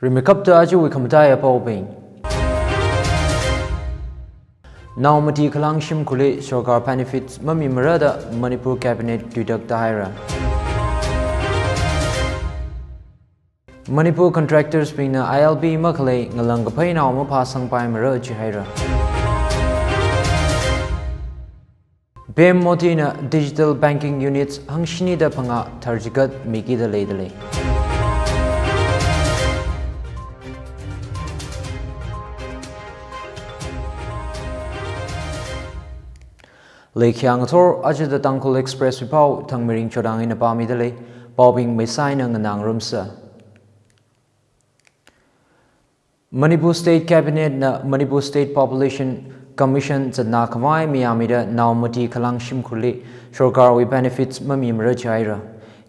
Remekapta aju wikamtaya paubing. Now mati kalang shim kule Sarkar benefits mami marada Manipur cabinet dudak daira. Manipur contractors bina ILB makale ngalang kapay na umapasang pay mara jihaira. BEM moti na digital banking units hangshini da panga tarjigat miki da leidale. Lekyang Thor aja the Tangkhul Express wipau Thangmeiring Chodang in a pami dale, bobbing may sign ang nang rumsa. Manipur State Cabinet na Manipur State Population Commission sa nakamay miyamida now mati kalang shimkuli Sarkar we benefits mamimra jaira.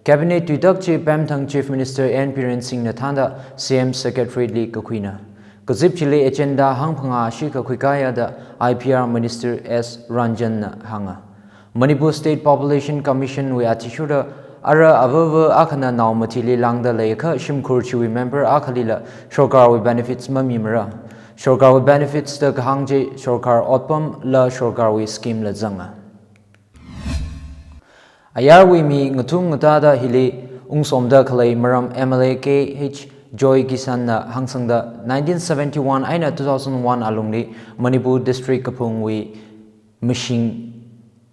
Cabinet tudak chi Pamthang Chief Minister N. Piren Singh Nathanda CM Secretary Li Kakwina. Kazip Chile agenda hangpanga shika kwikaya da IPR Minister S. Ranjan hanga. Manipur State Population Commission we atishuda ara avava akhana now matili langda leikha shimkur chiwi member akhalila Sarkar we benefits mamimra. Sarkar we benefits the hangje Sarkar otpam la Sarkar we scheme la zanga. Ayar we mi ngatung ngatada hili ungsomda khalai maram MLA KH Joy Kisan na hangsangda 1971 aina 2001 alungni Manipur District Kapung we machine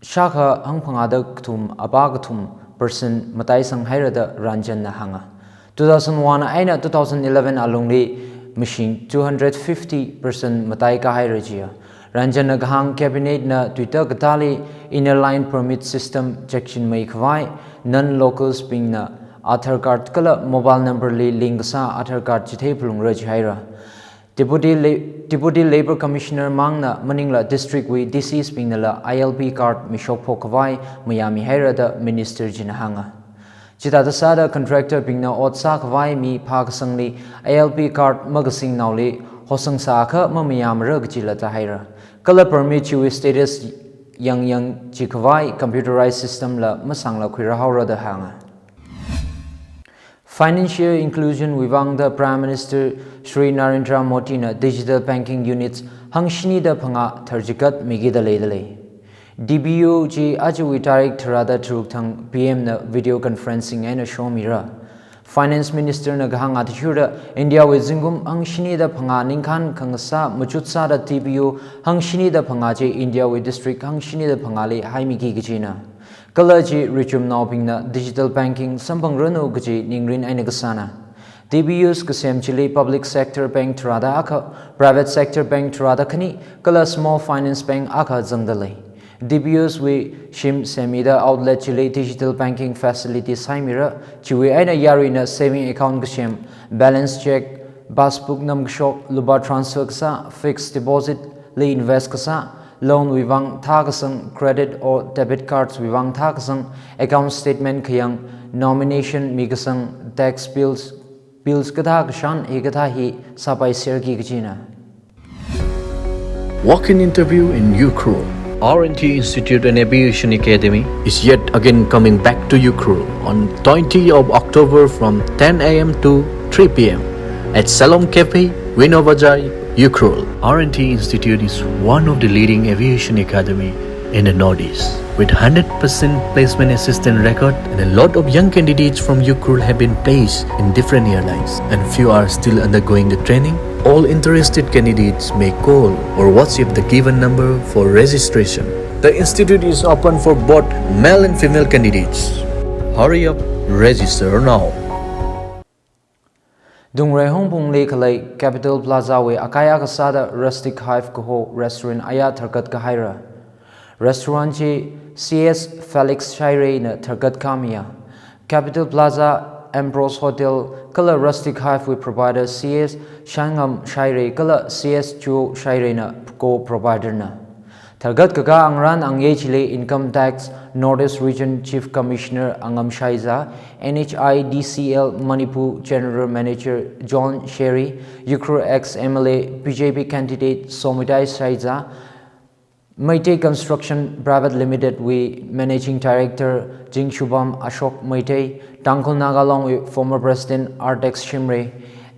shaka hangpangada kthum abagathum person matai sang hairada Ranjan na hanga 2001 aina 2011 alungni machine 250 person matai ka hairajia Ranjan na gahang cabinet na Twitter gatali inner line permit system section mai khwai non locals ping na Aadhaar card kala mobile number li link sa Aadhaar card chithei phulung rajhaira. Deputy Labor Commissioner mangna maningla district we disease pingnala ILB card mishok phokawai mayami haira da minister jinahanga. Chita sada contractor pingna otsa khawai mi phak sangli ILB card magasing nauli hosang sa kha mamayam ragchila ta haira. Kala permit you status yang chikhawai computerized system la masangla khira haura da hanga. Financial inclusion wivang the Prime Minister Shri Narendra Modi na digital banking units hangshini da phanga tharjikat migi da leidale. DBU ji aju tarik tharada thang PM na video conferencing and show mira. Finance Minister na gahang atishura India with zingum hangshini da phanga ningkhan khangsa machutsa da DBU hangshini da phanga je India with district hangshini da phangale haimiki gijina. Kalaji Richum Naupingna digital banking Sampang Ranu Gaji Ningrin Ainagasana. DBUs Kasem Chile public sector bank Trada Aka, private sector bank Trada Kani, Kala small finance bank Aka Zangdale. DBUs we Shim Semida outlet Chile digital banking facility Saimira, Chiwi Aina Yarina saving account Gashem, balance check, Basbook Namgshok, Luba transfer Kasa, fixed deposit, Lee invest Kasa. Loan wivang thagasang credit or debit cards wivang thagasang account statement kayang nomination migasang tax bills katha kashan ekatha hi sapai sergi gajina. Walk-in interview in UCRU. R&T Institute and Aviation Academy is yet again coming back to UCRU on 20th of October from 10 a.m. to 3 p.m. at Salom Cafe, Winnovajai, UCRU. R&T Institute is one of the leading aviation academy in the Northeast. With 100% placement assistant record and a lot of young candidates from UCRU have been placed in different airlines and few are still undergoing the training. All interested candidates may call or WhatsApp the given number for registration. The institute is open for both male and female candidates. Hurry up, register now. Dungre Hongpung Lake Lake Capital Plaza we Akaya Kasada Rustic Hive Koho Restaurant Aya Tharkat Kahaira. Restaurant chi CS Felix Shaire na Tharkat Kamia. Capital Plaza Ambrose Hotel Kala Rustic Hive we provider CS Shangam Shaire Kala CS Chu Shaire na co provider na. Tharkat Kaka Angran Angye Chile Income Tax Northeast Region Chief Commissioner Angam Shaiza, NHIDCL Manipur General Manager John Sherry, UCRU ex-MLA BJP candidate Somitai Shaiza, Maitei Construction Private Limited we Managing Director Jingshubam Ashok Maitei, Tangkhul Nagalong with former President Artex Shimre,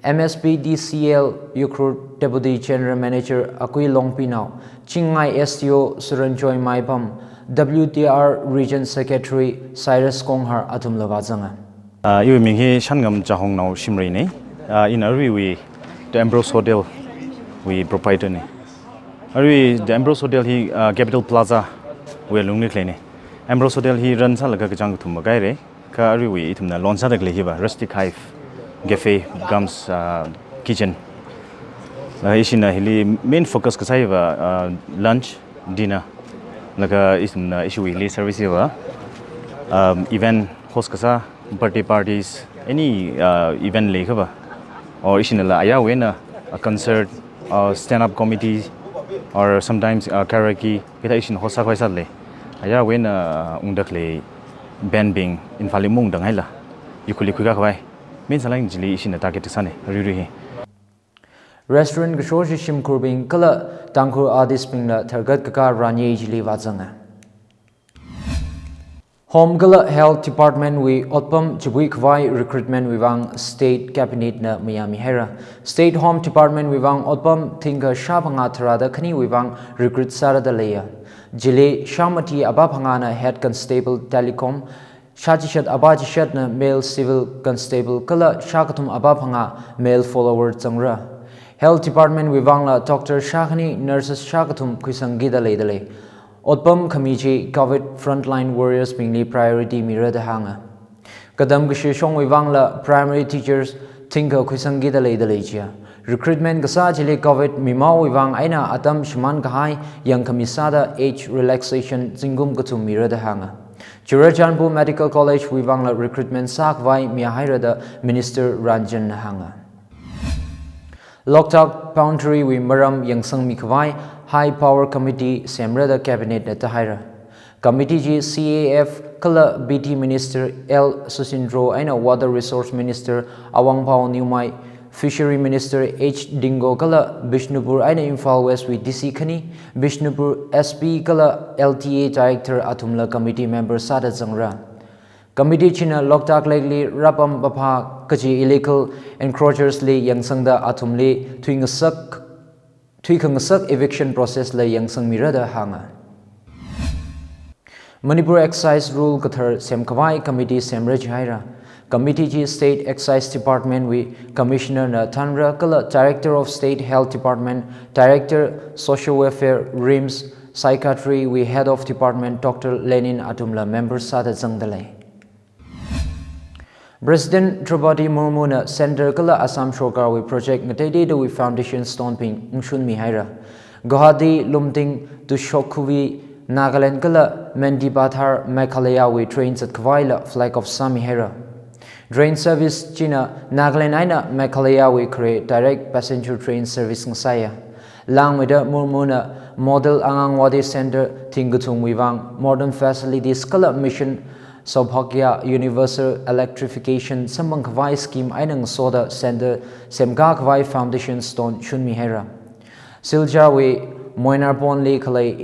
MSPDCL Yukrut Deputy General Manager Akui Longpinao, Chingai STO Suranjoy Maipam, WTR Region Secretary Cyrus Konghar Atum Lavazanga. You mean he Shangam Jahong now Shimrini. In Arui, we the Ambrose Hotel we proprietary. Arui, the Ambrose Hotel he Capital Plaza we are Lungli Cleaning. Ambrose Hotel he runs a Lakajang to Magaire, Karui, it in the Lonsa de Glihiva, Rustic Hive, Cafe, Gums, Kitchen. Ishina Hilly main focus Kasaiva lunch, dinner, Laka is an issue with service event host Kasa, birthday parties, any event like or Ishinala Aya win a concert or stand-up committee or sometimes karaoke, Kitation Hosaka sadly. Aya win undakle band being in Falimung Dangela. You could liquid away. Means a line jilly in the target to Sunny, Ruri. Restaurant Gshoshi Shim Kurbing Kala Tangkhul Adis Pingla Targat Kaka Ranye Jili Vazanga. Home Gala Health Department we Otpam Jibui Kwai Recruitment Wivang State Cabinet na Miami Hera. State Home Department Wivang Otpam Thinga Shabanga Tarada Kani Wivang Recruit Sarada Leya. Jile Shamati Abapangana Head Constable Telecom. Shachishat Abajishat na Male Civil Constable Kala Shakatum Abapanga Male Follower Zangra. Health Department Wivangla Dr. Shakani Nurses Shakatum Kuisangida Ledale. Otpam Kamichi COVID Frontline Warriors Pingli Priority Mirada Hanga. Kadam Gishishong Wivangla Primary Teachers Tinka Kuisangida Ledalegia. Recruitment Gasajili COVID Mimau Wivang Aina Atam Shaman Kahai Yang Kamisada Age Relaxation Zingum Gatum Mirada Hanga. Churajanpu Medical College Wivangla Recruitment Sakvai Miahairada Minister Ranjan Hanga. Loktak Boundary we Maram Yangsang Mikawai High Power Committee Semrada Cabinet at Tahira. Committee G CAF Kala BT Minister L Susindro Aina Water Resource Minister Awang Pao Niumai Fishery Minister H Dingo Kala Bishnupur Aina Imphal West with DC Khani Bishnupur SP Kala LTA Director Atumla Committee Member Sada Zangra. Committee China Loktak Legli Rapam Bapa Kaji Illegal Encroachers Li Yangsangda Atumli Tuikangasak Eviction Process La Yangsang Mirada Hanga. Manipur Excise Rule Kathar Semkawai Committee Semraj Haira. Committee G State Excise Department we Commissioner Tanra Kala Director of State Health Department Director Social Welfare RIMS Psychiatry we Head of Department Dr. Lenin Atumla Member Sada Zangdale. President Draupadi Murmu na Center Kala Assam Shokar we project Natedi we Foundation Stone Ping Ngshun Mihaira. Guwahati Lumting to Shokhuvi Nagaland Kala Mendi Bathar Meghalaya we trains at Kvaila Flag of Sami Hera. Train service China Nagaland Aina Meghalaya we create direct passenger train serviceNgsaya. Langwida Murmuna Model Angangwadi Center Tingutung Wivang Modern Facilities Kala Mission Sobhagya Universal Electrification Sambang Kwai Scheme Ainang Soda Center Semga Kwai Foundation Stone Shunmi Hera. Silja we Moinarpon Lekale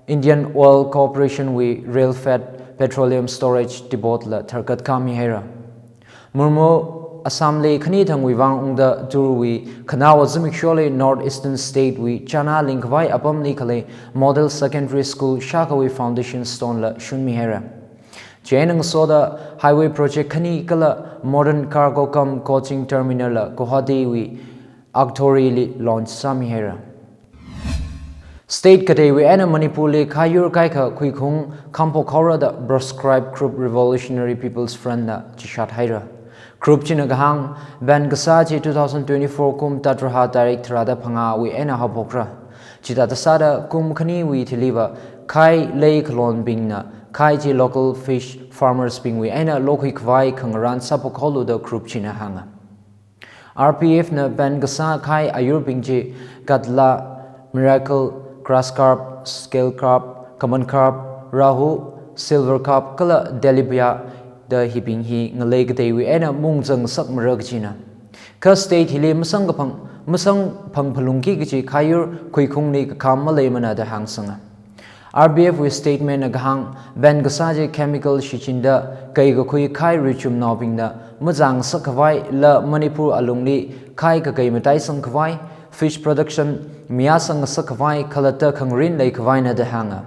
Indian Oil Corporation we Rail Fed Petroleum Storage Depot la Tharkat Kami Hera. Murmu Assam le Khani Thang Wivang Ungda Turwi Khanawa Zimikshole Northeastern State we Chana Linkwai Apam Lekale Model Secondary School Shakawi Foundation Stone la Shunmi Hera. Chainang Soda Highway Project Khani Kala Modern Cargo Cum Coaching Terminal la Guwahati we Aktori launch Sami Hera. State Kate we Anna Manipur le Kayur Kaika Kuikhung Kampo Kora the proscribed group Revolutionary People's Front na Chishat Hira. Group Chinagahang Ban Gasaji 2024 Kum Tatraha Direct Rada Panga we Anna Habokra. Chitatasada Kum Khani we Tiliva Kai Lake Lon Bingna. Kaiji local fish farmers being we Anna Lokik Vai Kangaran Sapokolu the group China Hanga. RPF na Ben Gasa Kai Ayur Bingji Gadla Miracle Grass Carp Scale Carp Common Carp Rahu Silver Carp Kala Delibia the Hiping Hi Ngalegate we Anna Mungzang Sak Maragchina. Ka state Hili Musang Pang Palungi Gichi Kayur Kuikung Ni Kam Malemana the Hangsanga. RBF with statement agahang ben gasaje chemical shichinda kai ga khui khai richum nobingda mujang sakhawai la Manipur alungli khai ka kai matai sangkhawai fish production mia sang sakhawai khalata khangrin lai khawai na da hanga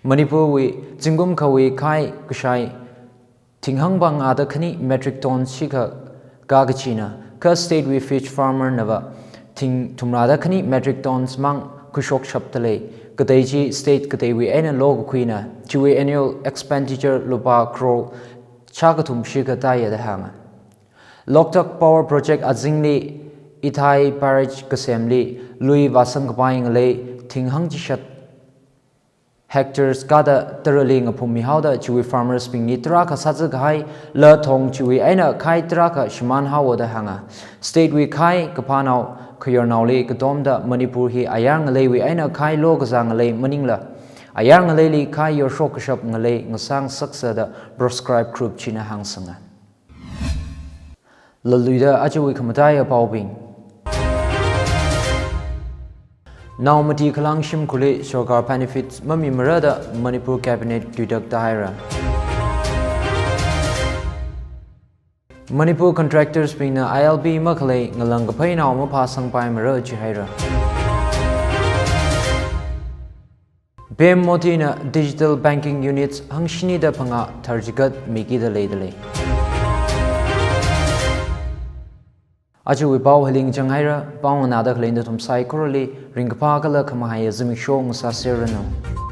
Manipur wi jingum khawi khai kushai tinghang bang ada khani metric ton shikha gagachina ka state we fish farmer nava ting tumrada khani metric tons mang kushok shaptale Kateji state katewi ena log quina chiwi annual expenditure lupa crore chakatum shikataya the hanga Loktak power project azingli ithai paraj kasemli lui wasang buying le tinghang jishat hectares kada teraling apumi hauda chiwi farmers ping ni traka sazagai la thong chiwi ena khai traka shman hawa the hanga state we khai kapanau Kuyar nauli katomda Manipur hi ayar ngalewi aina kai lo gazang ngalay maningla ayar ngalayli kai yor shokashap ngalay ngasang saksa da prescribed group china hangsanga laluida ajawi kamataya paubing now mati kalang shim kule sarkar benefits mami marada Manipur cabinet dudak daira Manipur contractors being the ILB Makalay ngalang kapay na umapasang pa mara chihaira. BEM Motina digital banking units hangshini da panga tarjigat miki da laydalay. Aju wipaw haling janghaira pang nada kalain da tumsay korali ringkapa kala kamahaya zimik show ngasa sirano.